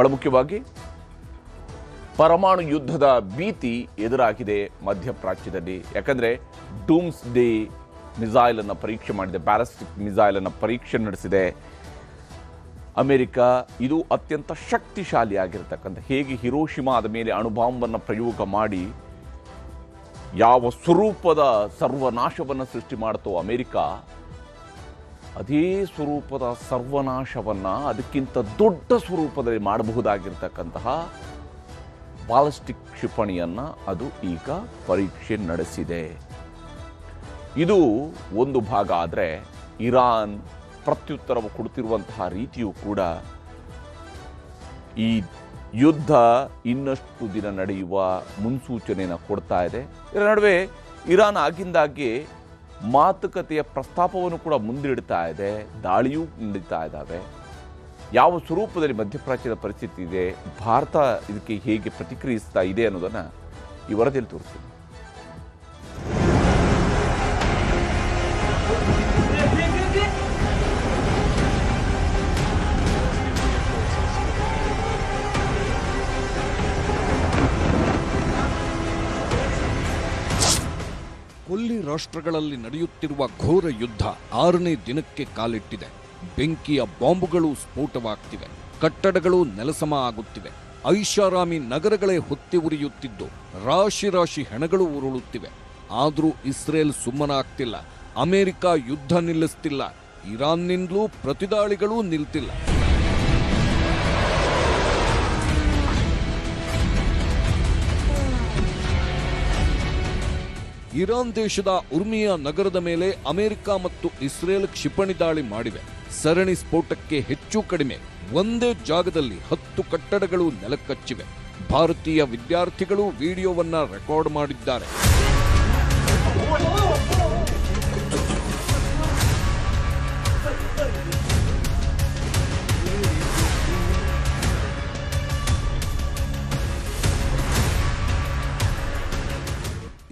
ಬಹಳ ಮುಖ್ಯವಾಗಿ ಪರಮಾಣು ಯುದ್ಧದ ಭೀತಿ ಎದುರಾಗಿದೆ ಮಧ್ಯಪ್ರಾಚ್ಯದಲ್ಲಿ. ಯಾಕಂದರೆ ಡೂಮ್ಸ್ ಡೇ ಮಿಸೈಲನ್ನು ಪರೀಕ್ಷೆ ಮಾಡಿದೆ, ಬ್ಯಾಲಿಸ್ಟಿಕ್ ಮಿಸೈಲನ್ನು ಪರೀಕ್ಷೆ ನಡೆಸಿದೆ ಅಮೆರಿಕ. ಇದು ಅತ್ಯಂತ ಶಕ್ತಿಶಾಲಿಯಾಗಿರ್ತಕ್ಕಂಥ, ಹೇಗೆ ಹಿರೋಶಿಮಾದ ಮೇಲೆ ಅಣುಬಾಂಬನ್ನು ಪ್ರಯೋಗ ಮಾಡಿ ಯಾವ ಸ್ವರೂಪದ ಸರ್ವನಾಶವನ್ನು ಸೃಷ್ಟಿ ಮಾಡ್ತೋ ಅಮೆರಿಕ, ಅದೇ ಸ್ವರೂಪದ ಸರ್ವನಾಶವನ್ನು ಅದಕ್ಕಿಂತ ದೊಡ್ಡ ಸ್ವರೂಪದಲ್ಲಿ ಮಾಡಬಹುದಾಗಿರ್ತಕ್ಕಂತಹ ಬ್ಯಾಲಿಸ್ಟಿಕ್ ಕ್ಷಿಪಣಿಯನ್ನು ಅದು ಈಗ ಪರೀಕ್ಷೆ ನಡೆಸಿದೆ. ಇದು ಒಂದು ಭಾಗ. ಆದರೆ ಇರಾನ್ ಪ್ರತ್ಯುತ್ತರ ಕೊಡುತ್ತಿರುವಂತಹ ರೀತಿಯೂ ಕೂಡ ಈ ಯುದ್ಧ ಇನ್ನಷ್ಟು ದಿನ ನಡೆಯುವ ಮುನ್ಸೂಚನೆಯನ್ನು ಕೊಡ್ತಾ ಇದೆ. ಇದರ ನಡುವೆ ಇರಾನ್ ಆಗಿಂದಾಗ್ಗೆ ಮಾತುಕತೆಯ ಪ್ರಸ್ತಾಪವನ್ನು ಕೂಡ ಮುಂದಿಡ್ತಾ ಇದೆ, ದಾಳಿಯೂ ನಡೀತಾ ಇದ್ದಾವೆ. ಯಾವ ಸ್ವರೂಪದಲ್ಲಿ ಮಧ್ಯಪ್ರಾಚ್ಯದ ಪರಿಸ್ಥಿತಿ ಇದೆ, ಭಾರತ ಇದಕ್ಕೆ ಹೇಗೆ ಪ್ರತಿಕ್ರಿಯಿಸ್ತಾ ಇದೆ ಅನ್ನೋದನ್ನು ಈ ವರದಿಯಲ್ಲಿ ತೋರಿಸ್ತೀನಿ. ಕೊಲ್ಲಿ ರಾಷ್ಟ್ರಗಳಲ್ಲಿ ನಡೆಯುತ್ತಿರುವ ಘೋರ ಯುದ್ಧ 6ನೇ ದಿನಕ್ಕೆ ಕಾಲಿಟ್ಟಿದೆ. ಬೆಂಕಿಯ ಬಾಂಬುಗಳು ಸ್ಫೋಟವಾಗ್ತಿವೆ, ಕಟ್ಟಡಗಳು ನೆಲಸಮ ಆಗುತ್ತಿವೆ, ಐಷಾರಾಮಿ ನಗರಗಳೇ ಹೊತ್ತಿ ಉರಿಯುತ್ತಿದ್ದು ರಾಶಿ ರಾಶಿ ಹೆಣಗಳು ಉರುಳುತ್ತಿವೆ. ಆದರೂ ಇಸ್ರೇಲ್ ಸುಮ್ಮನಾಗ್ತಿಲ್ಲ, ಅಮೆರಿಕ ಯುದ್ಧ ನಿಲ್ಲಿಸ್ತಿಲ್ಲ, ಇರಾನ್ನಿಂದಲೂ ಪ್ರತಿದಾಳಿಗಳೂ ನಿಲ್ತಿಲ್ಲ. ಇರಾನ್ ದೇಶದ ಉರ್ಮಿಯಾ ನಗರದ ಮೇಲೆ ಅಮೆರಿಕ ಮತ್ತು ಇಸ್ರೇಲ್ ಕ್ಷಿಪಣಿ ದಾಳಿ ಮಾಡಿವೆ. ಸರಣಿ ಸ್ಫೋಟಕ್ಕೆ ಹೆಚ್ಚು ಕಡಿಮೆ ಒಂದೇ ಜಾಗದಲ್ಲಿ 10 ಕಟ್ಟಡಗಳು ನೆಲಕಚ್ಚಿವೆ. ಭಾರತೀಯ ವಿದ್ಯಾರ್ಥಿಗಳು ವಿಡಿಯೋವನ್ನ ರೆಕಾರ್ಡ್ ಮಾಡಿದ್ದಾರೆ.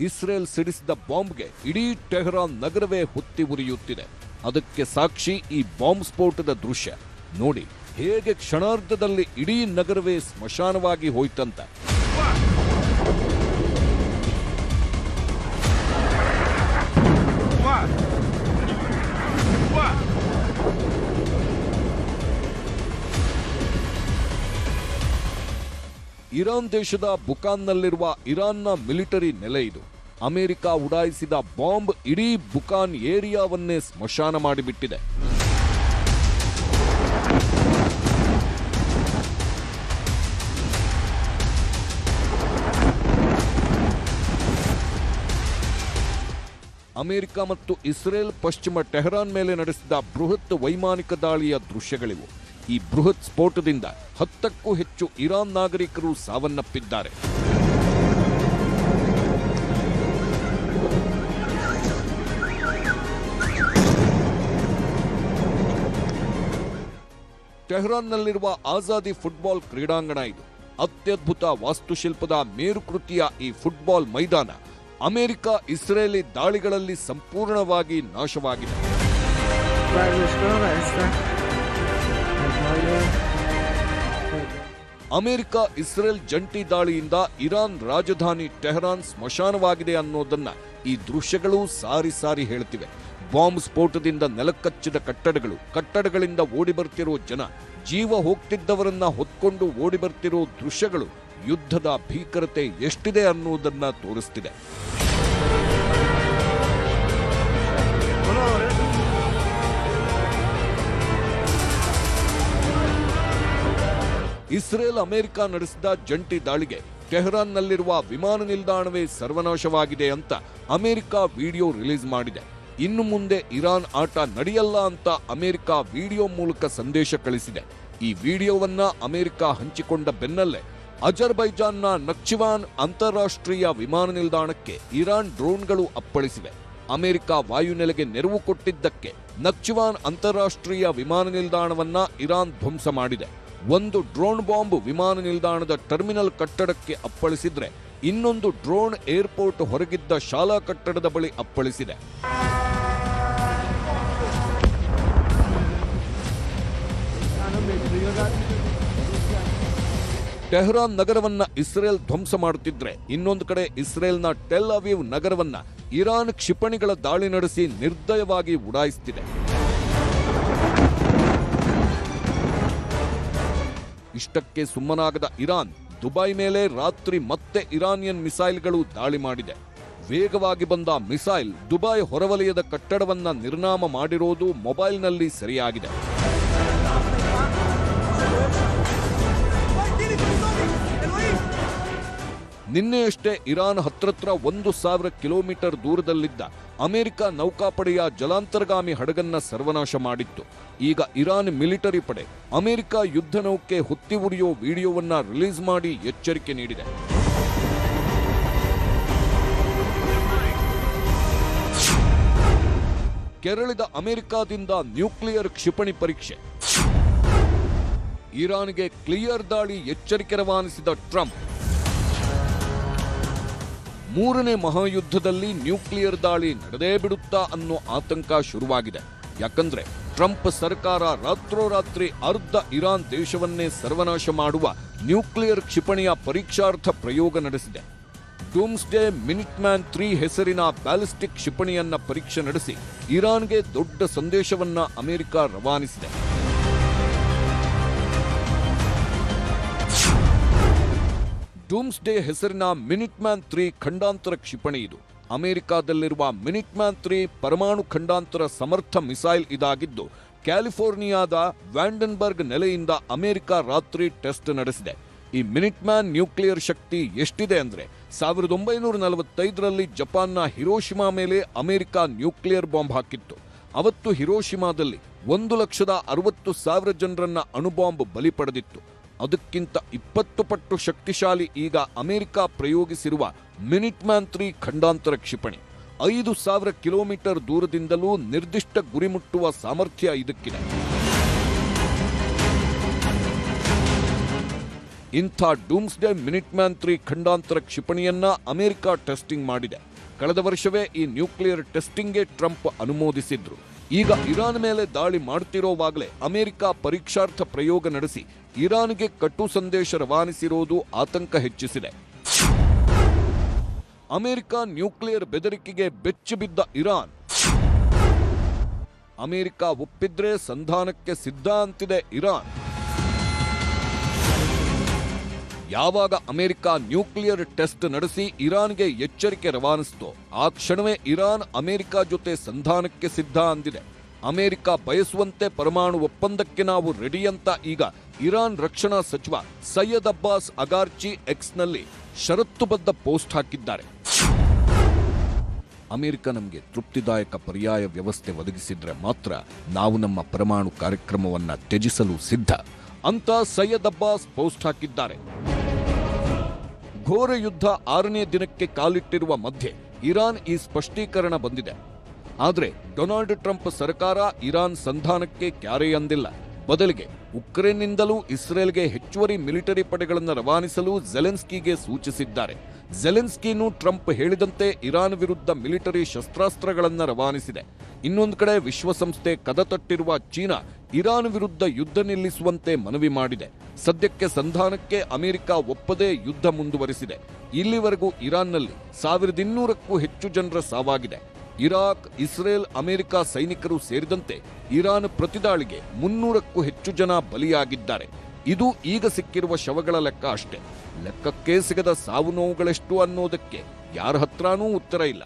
ಇಸ್ರೇಲ್ ಸಿಡಿಸಿದ ಬಾಂಬ್ಗೆ ಇಡೀ ಟೆಹರಾನ್ ನಗರವೇ ಹೊತ್ತಿ ಉರಿಯುತ್ತಿದೆ. ಅದಕ್ಕೆ ಸಾಕ್ಷಿ ಈ ಬಾಂಬ್ ಸ್ಫೋಟದ ದೃಶ್ಯ ನೋಡಿ. ಹೇಗೆ ಕ್ಷಣಾರ್ಧದಲ್ಲಿ ಇಡೀ ನಗರವೇ ಸ್ಮಶಾನವಾಗಿ ಹೋಯ್ತಂತ. ಇರಾನ್ ದೇಶದ ಬುಕಾನ್ನಲ್ಲಿರುವ ಇರಾನ್ನ ಮಿಲಿಟರಿ ನೆಲೆ ಇದು. ಅಮೆರಿಕ ಉಡಾಯಿಸಿದ ಬಾಂಬ್ ಇಡೀ ಬುಕಾನ್ ಏರಿಯಾವನ್ನೇ ಸ್ಮಶಾನ ಮಾಡಿಬಿಟ್ಟಿದೆ. ಅಮೆರಿಕ ಮತ್ತು ಇಸ್ರೇಲ್ ಪಶ್ಚಿಮ ಟೆಹರಾನ್ ಮೇಲೆ ನಡೆಸಿದ ಬೃಹತ್ ವೈಮಾನಿಕ ದಾಳಿಯ ದೃಶ್ಯಗಳಿವು. ಈ ಬೃಹತ್ ಸ್ಫೋಟದಿಂದ 10ಕ್ಕೂ ಹೆಚ್ಚು ಇರಾನ್ ನಾಗರಿಕರು ಸಾವನ್ನಪ್ಪಿದ್ದಾರೆ. ಟೆಹರಾನ್ನಲ್ಲಿರುವ ಆಜಾದಿ ಫುಟ್ಬಾಲ್ ಕ್ರೀಡಾಂಗಣ ಇದು. ಅತ್ಯದ್ಭುತ ವಾಸ್ತುಶಿಲ್ಪದ ಮೇರುಕೃತಿಯ ಈ ಫುಟ್ಬಾಲ್ ಮೈದಾನ ಅಮೆರಿಕ ಇಸ್ರೇಲಿ ದಾಳಿಗಳಲ್ಲಿ ಸಂಪೂರ್ಣವಾಗಿ ನಾಶವಾಗಿದೆ. ಅಮೆರಿಕ ಇಸ್ರೇಲ್ ಜಂಟಿ ದಾಳಿಯಿಂದ ಇರಾನ್ ರಾಜಧಾನಿ ಟೆಹರಾನ್ ಸ್ಮಶಾನವಾಗಿದೆ ಅನ್ನೋದನ್ನ ಈ ದೃಶ್ಯಗಳು ಸಾರಿ ಸಾರಿ ಹೇಳ್ತಿವೆ. ಬಾಂಬ್ ಸ್ಫೋಟದಿಂದ ನೆಲಕಚ್ಚಿದ ಕಟ್ಟಡಗಳು, ಕಟ್ಟಡಗಳಿಂದ ಓಡಿ ಬರ್ತಿರೋ ಜನ, ಜೀವ ಹೋಗ್ತಿದ್ದವರನ್ನ ಹೊತ್ಕೊಂಡು ಓಡಿ ಬರ್ತಿರೋ ದೃಶ್ಯಗಳು ಯುದ್ಧದ ಭೀಕರತೆ ಎಷ್ಟಿದೆ ಅನ್ನೋದನ್ನ ತೋರಿಸ್ತಿದೆ. ಇಸ್ರೇಲ್ ಅಮೆರಿಕ ನಡೆಸಿದ ಜಂಟಿ ದಾಳಿಗೆ ಟೆಹರಾನ್ನಲ್ಲಿರುವ ವಿಮಾನ ನಿಲ್ದಾಣವೇ ಸರ್ವನಾಶವಾಗಿದೆ ಅಂತ ಅಮೆರಿಕ ವಿಡಿಯೋ ರಿಲೀಸ್ ಮಾಡಿದೆ. ಇನ್ನು ಮುಂದೆ ಇರಾನ್ ಆಟ ನಡೆಯಲ್ಲ ಅಂತ ಅಮೆರಿಕ ವಿಡಿಯೋ ಮೂಲಕ ಸಂದೇಶ ಕಳಿಸಿದೆ. ಈ ವಿಡಿಯೋವನ್ನ ಅಮೆರಿಕ ಹಂಚಿಕೊಂಡ ಬೆನ್ನಲ್ಲೇ ಅಜರ್ಬೈಜಾನ್ನ ನಕ್ಚಿವಾನ್ ಅಂತಾರಾಷ್ಟ್ರೀಯ ವಿಮಾನ ನಿಲ್ದಾಣಕ್ಕೆ ಇರಾನ್ ಡ್ರೋನ್ಗಳು ಅಪ್ಪಳಿಸಿವೆ. ಅಮೆರಿಕ ವಾಯುನೆಲೆಗೆ ನೆರವು ಕೊಟ್ಟಿದ್ದಕ್ಕೆ ನಕ್ಚಿವಾನ್ ಅಂತಾರಾಷ್ಟ್ರೀಯ ವಿಮಾನ ನಿಲ್ದಾಣವನ್ನ ಇರಾನ್ ಧ್ವಂಸ ಮಾಡಿದೆ. ಒಂದು ಡ್ರೋನ್ ಬಾಂಬ್ ವಿಮಾನ ನಿಲ್ದಾಣದ ಟರ್ಮಿನಲ್ ಕಟ್ಟಡಕ್ಕೆ ಅಪ್ಪಳಿಸಿದ್ರೆ, ಇನ್ನೊಂದು ಡ್ರೋನ್ ಏರ್ಪೋರ್ಟ್ ಹೊರಗಿದ್ದ ಶಾಲಾ ಕಟ್ಟಡದ ಬಳಿ ಅಪ್ಪಳಿಸಿದೆ. ಟೆಹರಾನ್ ನಗರವನ್ನ ಇಸ್ರೇಲ್ ಧ್ವಂಸ ಮಾಡುತ್ತಿದ್ರೆ ಇನ್ನೊಂದು ಕಡೆ ಇಸ್ರೇಲ್ನ ಟೆಲ್ ಅವೀವ್ ನಗರವನ್ನ ಇರಾನ್ ಕ್ಷಿಪಣಿಗಳ ದಾಳಿ ನಡೆಸಿ ನಿರ್ದಯವಾಗಿ ಉಡಾಯಿಸುತ್ತಿದೆ. ಇಷ್ಟಕ್ಕೆ ಸುಮ್ಮನಾಗದ ಇರಾನ್ ದುಬೈ ಮೇಲೆ ರಾತ್ರಿ ಮತ್ತೆ ಇರಾನಿಯನ್ ಮಿಸೈಲ್ಗಳು ದಾಳಿ ಮಾಡಿದೆ. ವೇಗವಾಗಿ ಬಂದ ಮಿಸೈಲ್ ದುಬೈ ಹೊರವಲಯದ ಕಟ್ಟಡವನ್ನ ನಿರ್ನಾಮ ಮಾಡಿರೋದು ಮೊಬೈಲ್ನಲ್ಲಿ ಸೆರೆಯಾಗಿದೆ. ನಿನ್ನೆಯಷ್ಟೇ ಇರಾನ್ ಹತ್ರತ್ರ 1,000 ಕಿಲೋಮೀಟರ್ ದೂರದಲ್ಲಿದ್ದ ಅಮೆರಿಕ ನೌಕಾಪಡೆಯ ಜಲಾಂತರ್ಗಾಮಿ ಹಡಗನ್ನ ಸರ್ವನಾಶ ಮಾಡಿತ್ತು. ಈಗ ಇರಾನ್ ಮಿಲಿಟರಿ ಪಡೆ ಅಮೆರಿಕ ಯುದ್ಧ ನೌಕೆ ಹೊತ್ತಿ ಉರಿಯೋ ವಿಡಿಯೋವನ್ನ ರಿಲೀಸ್ ಮಾಡಿ ಎಚ್ಚರಿಕೆ ನೀಡಿದೆ. ಕೆರಳಿದ ಅಮೆರಿಕದಿಂದ ನ್ಯೂಕ್ಲಿಯರ್ ಕ್ಷಿಪಣಿ ಪರೀಕ್ಷೆ. ಇರಾನ್ಗೆ ಕ್ಲಿಯರ್ ದಾಳಿ ಎಚ್ಚರಿಕೆ ರವಾನಿಸಿದ ಟ್ರಂಪ್. ಮೂರನೇ ಮಹಾಯುದ್ಧದಲ್ಲಿ ನ್ಯೂಕ್ಲಿಯರ್ ದಾಳಿ ನಡೆದೇ ಬಿಡುತ್ತಾ ಅನ್ನೋ ಆತಂಕ ಶುರುವಾಗಿದೆ. ಯಾಕಂದ್ರೆ ಟ್ರಂಪ್ ಸರ್ಕಾರ ರಾತ್ರೋರಾತ್ರಿ ಅರ್ಧ ಇರಾನ್ ದೇಶವನ್ನೇ ಸರ್ವನಾಶ ಮಾಡುವ ನ್ಯೂಕ್ಲಿಯರ್ ಕ್ಷಿಪಣಿಯ ಪರೀಕ್ಷಾರ್ಥ ಪ್ರಯೋಗ ನಡೆಸಿದೆ. ಡೂಮ್ಸ್ಡೇ ಮಿನಿಟ್ಮ್ಯಾನ್ 3 ಹೆಸರಿನ ಬ್ಯಾಲಿಸ್ಟಿಕ್ ಕ್ಷಿಪಣಿಯನ್ನ ಪರೀಕ್ಷೆ ನಡೆಸಿ ಇರಾನ್ಗೆ ದೊಡ್ಡ ಸಂದೇಶವನ್ನ ಅಮೆರಿಕ ರವಾನಿಸಿದೆ. ಡೂಮ್ಸ್ಡೇ ಹೆಸರಿನ ಮಿನಿಟ್ಮ್ಯಾನ್ 3 ಖಂಡಾಂತರ ಕ್ಷಿಪಣಿ ಇದು. ಅಮೆರಿಕಾದಲ್ಲಿರುವ ಮಿನಿಟ್ಮ್ಯಾನ್ 3 ಪರಮಾಣು ಖಂಡಾಂತರ ಸಮರ್ಥ ಮಿಸೈಲ್ ಇದಾಗಿದ್ದು ಕ್ಯಾಲಿಫೋರ್ನಿಯಾದ ವ್ಯಾಂಡನ್ಬರ್ಗ್ ನೆಲೆಯಿಂದ ಅಮೆರಿಕ ರಾತ್ರಿ ಟೆಸ್ಟ್ ನಡೆಸಿದೆ. ಈ ಮಿನಿಟ್ಮ್ಯಾನ್ ನ್ಯೂಕ್ಲಿಯರ್ ಶಕ್ತಿ ಎಷ್ಟಿದೆ ಅಂದ್ರೆ 1945ರಲ್ಲಿ ಜಪಾನ್ನ ಹಿರೋಶಿಮಾ ಮೇಲೆ ಅಮೆರಿಕ ನ್ಯೂಕ್ಲಿಯರ್ ಬಾಂಬ್ ಹಾಕಿತ್ತು. ಅವತ್ತು ಹಿರೋಶಿಮಾದಲ್ಲಿ 1,60,000 ಜನರನ್ನ ಅಣುಬಾಂಬ್ ಬಲಿ ಪಡೆದಿತ್ತು. ಅದಕ್ಕಿಂತ 20 ಪಟ್ಟು ಶಕ್ತಿಶಾಲಿ ಈಗ ಅಮೆರಿಕ ಪ್ರಯೋಗಿಸಿರುವ ಮಿನಿಟ್ಮ್ಯಾನ್ 3 ಖಂಡಾಂತರ ಕ್ಷಿಪಣಿ. 5,000 ಕಿಲೋಮೀಟರ್ ದೂರದಿಂದಲೂ ನಿರ್ದಿಷ್ಟ ಗುರಿ ಮುಟ್ಟುವ ಸಾಮರ್ಥ್ಯ ಇದಕ್ಕಿದೆ. ಇಂಥ ಡೂಮ್ಸ್ಡೇ ಮಿನಿಟ್ಮ್ಯಾನ್ 3 ಖಂಡಾಂತರ ಕ್ಷಿಪಣಿಯನ್ನ ಅಮೆರಿಕ ಟೆಸ್ಟಿಂಗ್ ಮಾಡಿದೆ. ಕಳೆದ ವರ್ಷವೇ ಈ ನ್ಯೂಕ್ಲಿಯರ್ ಟೆಸ್ಟಿಂಗ್ಗೆ ಟ್ರಂಪ್ ಅನುಮೋದಿಸಿದ್ರು. ಈಗ ಇರಾನ್ ಮೇಲೆ ದಾಳಿ ಮಾಡುತ್ತಿರೋವಾಗಲೇ ಅಮೆರಿಕ ಪರೀಕ್ಷಾರ್ಥ ಪ್ರಯೋಗ ನಡೆಸಿ ಇರಾನ್ಗೆ ಕಟು ಸಂದೇಶ ರವಾನಿಸಿರೋದು ಆತಂಕ ಹೆಚ್ಚಿಸಿದೆ. ಅಮೆರಿಕ ನ್ಯೂಕ್ಲಿಯರ್ ಬೆದರಿಕೆಗೆ ಬೆಚ್ಚಿಬಿದ್ದ ಇರಾನ್. ಅಮೆರಿಕ ಒಪ್ಪಿದ್ರೆ ಸಂಧಾನಕ್ಕೆ ಸಿದ್ಧ ಅಂತಿದೆ ಇರಾನ್. ಯಾವಾಗ ಅಮೆರಿಕ ನ್ಯೂಕ್ಲಿಯರ್ ಟೆಸ್ಟ್ ನಡೆಸಿ ಇರಾನ್ಗೆ ಎಚ್ಚರಿಕೆ ರವಾನಿಸಿತೋ ಆ ಕ್ಷಣವೇ ಇರಾನ್ ಅಮೆರಿಕ ಜೊತೆ ಸಂಧಾನಕ್ಕೆ ಸಿದ್ಧ ಅಂದಿದೆ. ಅಮೆರಿಕ ಬಯಸುವಂತೆ ಪರಮಾಣು ಒಪ್ಪಂದಕ್ಕೆ ನಾವು ರೆಡಿ ಅಂತ ಈಗ ಇರಾನ್ ರಕ್ಷಣಾ ಸಚಿವ ಸೈಯದ್ ಅಬ್ಬಾಸ್ ಅಗಾರ್ಚಿ ಎಕ್ಸ್ನಲ್ಲಿ ಷರತ್ತುಬದ್ಧ ಪೋಸ್ಟ್ ಹಾಕಿದ್ದಾರೆ. ಅಮೆರಿಕ ನಮಗೆ ತೃಪ್ತಿದಾಯಕ ಪರ್ಯಾಯ ವ್ಯವಸ್ಥೆ ಒದಗಿಸಿದ್ರೆ ಮಾತ್ರ ನಾವು ನಮ್ಮ ಪರಮಾಣು ಕಾರ್ಯಕ್ರಮವನ್ನ ತ್ಯಜಿಸಲು ಸಿದ್ಧ ಅಂತ ಸೈಯದ್ ಅಬ್ಬಾಸ್ ಪೋಸ್ಟ್ ಹಾಕಿದ್ದಾರೆ. ಘೋರ ಯುದ್ಧ 6ನೇ ದಿನಕ್ಕೆ ಕಾಲಿಟ್ಟಿರುವ ಮಧ್ಯೆ ಇರಾನ್ ಈ ಸ್ಪಷ್ಟೀಕರಣ ಬಂದಿದೆ. ಆದರೆ ಡೊನಾಲ್ಡ್ ಟ್ರಂಪ್ ಸರ್ಕಾರ ಇರಾನ್ ಸಂಧಾನಕ್ಕೆ ಕ್ಯಾರೆ ಅಂದಿಲ್ಲ. ಬದಲಿಗೆ ಉಕ್ರೇನ್ನಿಂದಲೂ ಇಸ್ರೇಲ್ಗೆ ಹೆಚ್ಚುವರಿ ಮಿಲಿಟರಿ ಪಡೆಗಳನ್ನು ರವಾನಿಸಲು ಝೆಲೆನ್ಸ್ಕಿಗೆ ಸೂಚಿಸಿದ್ದಾರೆ. ಝೆಲೆನ್ಸ್ಕಿನೂ ಟ್ರಂಪ್ ಹೇಳಿದಂತೆ ಇರಾನ್ ವಿರುದ್ಧ ಮಿಲಿಟರಿ ಶಸ್ತ್ರಾಸ್ತ್ರಗಳನ್ನು ರವಾನಿಸಿದೆ. ಇನ್ನೊಂದು ಕಡೆ ವಿಶ್ವಸಂಸ್ಥೆ ಕದತಟ್ಟಿರುವ ಚೀನಾ ಇರಾನ್ ವಿರುದ್ಧ ಯುದ್ಧ ನಿಲ್ಲಿಸುವಂತೆ ಮನವಿ ಮಾಡಿದೆ. ಸದ್ಯಕ್ಕೆ ಸಂಧಾನಕ್ಕೆ ಅಮೆರಿಕ ಒಪ್ಪದೇ ಯುದ್ಧ ಮುಂದುವರಿಸಿದೆ. ಇಲ್ಲಿವರೆಗೂ ಇರಾನ್ನಲ್ಲಿ 1,200ಕ್ಕೂ ಹೆಚ್ಚು ಜನರ ಸಾವಾಗಿದೆ. ಇರಾಕ್, ಇಸ್ರೇಲ್, ಅಮೆರಿಕ ಸೈನಿಕರು ಸೇರಿದಂತೆ ಇರಾನ್ ಪ್ರತಿದಾಳಿಗೆ 300ಕ್ಕೂ ಹೆಚ್ಚು ಜನ ಬಲಿಯಾಗಿದ್ದಾರೆ. ಇದು ಈಗ ಸಿಕ್ಕಿರುವ ಶವಗಳ ಲೆಕ್ಕ ಅಷ್ಟೇ. ಲೆಕ್ಕಕ್ಕೆ ಸಿಗದ ಸಾವು ನೋವುಗಳೆಷ್ಟು ಅನ್ನೋದಕ್ಕೆ ಯಾರ ಹತ್ರನೂ ಉತ್ತರ ಇಲ್ಲ.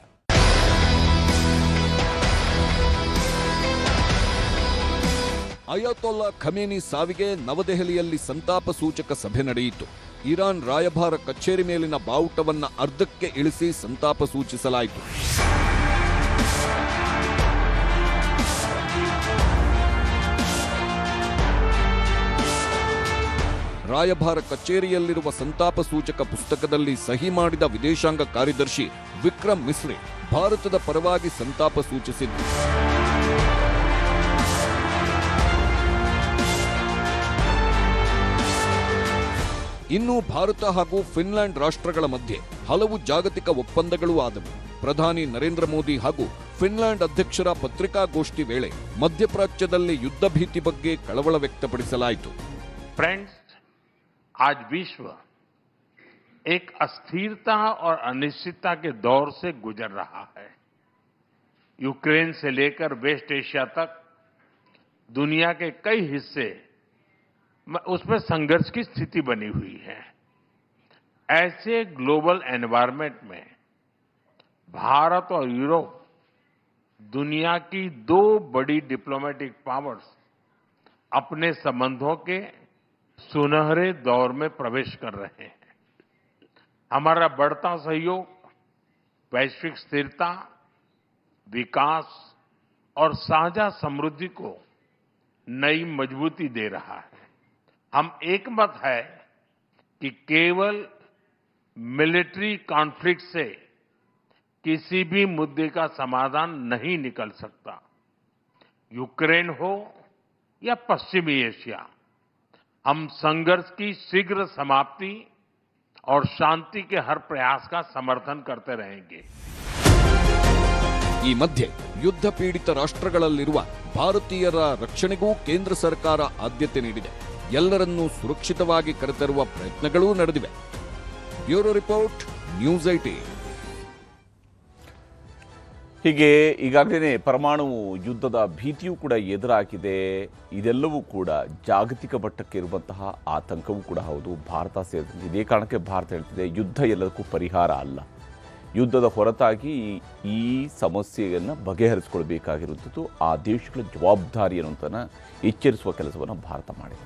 ಅಯಾತೊಲ್ಲಾ ಖಮೇನಿ ಸಾವಿಗೆ ನವದೆಹಲಿಯಲ್ಲಿ ಸಂತಾಪ ಸೂಚಕ ಸಭೆ ನಡೆಯಿತು. ಇರಾನ್ ರಾಯಭಾರ ಕಚೇರಿ ಮೇಲಿನ ಬಾವುಟವನ್ನ ಅರ್ಧಕ್ಕೆ ಇಳಿಸಿ ಸಂತಾಪ ಸೂಚಿಸಲಾಯಿತು. ರಾಯಭಾರ ಕಚೇರಿಯಲ್ಲಿರುವ ಸಂತಾಪ ಸೂಚಕ ಪುಸ್ತಕದಲ್ಲಿ ಸಹಿ ಮಾಡಿದ ವಿದೇಶಾಂಗ ಕಾರ್ಯದರ್ಶಿ ವಿಕ್ರಮ್ ಮಿಸ್ರಿ ಭಾರತದ ಪರವಾಗಿ ಸಂತಾಪ ಸೂಚಿಸಿದ್ದು. ಇನ್ನು ಭಾರತ ಹಾಗೂ ಫಿನ್ಲ್ಯಾಂಡ್ ರಾಷ್ಟ್ರಗಳ ಮಧ್ಯೆ ಹಲವು ಜಾಗತಿಕ ಒಪ್ಪಂದಗಳೂ ಆದವು. ಪ್ರಧಾನಿ ನರೇಂದ್ರ ಮೋದಿ ಹಾಗೂ ಫಿನ್ಲ್ಯಾಂಡ್ ಅಧ್ಯಕ್ಷರ ಪತ್ರಿಕಾಗೋಷ್ಠಿ ವೇಳೆ ಮಧ್ಯಪ್ರಾಚ್ಯದಲ್ಲಿ ಯುದ್ಧ ಭೀತಿ ಬಗ್ಗೆ ಕಳವಳ ವ್ಯಕ್ತಪಡಿಸಲಾಯಿತು. Friends, आज विश्व एक अस्थिरता और अनिश्चितता के दौर से गुजर रहा है। यूक्रेन से लेकर वेस्ट एशिया तक दुनिया के कई हिस्से उसमें संघर्ष की स्थिति बनी हुई है। ऐसे ग्लोबल एनवायरनमेंट में भारत और यूरोप दुनिया की दो बड़ी डिप्लोमेटिक पावर्स अपने संबंधों के सुनहरे दौर में प्रवेश कर रहे हैं। हमारा बढ़ता सहयोग वैश्विक स्थिरता, विकास और साझा समृद्धि को नई मजबूती दे रहा है। हम एकमत है कि केवल मिलिट्री कॉन्फ्लिक्ट से किसी भी मुद्दे का समाधान नहीं निकल सकता। यूक्रेन हो या पश्चिमी एशिया, हम संघर्ष की शीघ्र समाप्ति और शांति के हर प्रयास का समर्थन करते रहेंगे। ಈ ಮಧ್ಯೆ ಯುದ್ಧ ಪೀಡಿತ ರಾಷ್ಟ್ರಗಳಲ್ಲಿರುವ ಭಾರತೀಯರ ರಕ್ಷಣೆಗೂ ಕೇಂದ್ರ ಸರ್ಕಾರ ಆದ್ಯತೆ ನೀಡಿದೆ. ಎಲ್ಲರನ್ನೂ ಸುರಕ್ಷಿತವಾಗಿ ಕರೆತರುವ ಪ್ರಯತ್ನಗಳೂ ನಡೆದಿವೆ. Bureau report, news 18. ಹೀಗೆ ಈಗಾಗಲೇ ಪರಮಾಣು ಯುದ್ಧದ ಭೀತಿಯೂ ಕೂಡ ಎದುರಾಗಿದೆ. ಇದೆಲ್ಲವೂ ಕೂಡ ಜಾಗತಿಕ ಮಟ್ಟಕ್ಕೆ ಇರುವಂತಹ ಆತಂಕವೂ ಕೂಡ ಹೌದು. ಭಾರತ ಸೇರಿದಂತೆ ಇದೇ ಕಾರಣಕ್ಕೆ ಭಾರತ ಹೇಳ್ತಿದೆ, ಯುದ್ಧ ಎಲ್ಲದಕ್ಕೂ ಪರಿಹಾರ ಅಲ್ಲ. ಯುದ್ಧದ ಹೊರತಾಗಿ ಈ ಸಮಸ್ಯೆಯನ್ನು ಬಗೆಹರಿಸಿಕೊಳ್ಬೇಕಾಗಿರುವಂಥದ್ದು ಆ ದೇಶಗಳ ಜವಾಬ್ದಾರಿ ಅನ್ನುವಂಥನ್ನು ಎಚ್ಚರಿಸುವ ಕೆಲಸವನ್ನು ಭಾರತ ಮಾಡಿದೆ.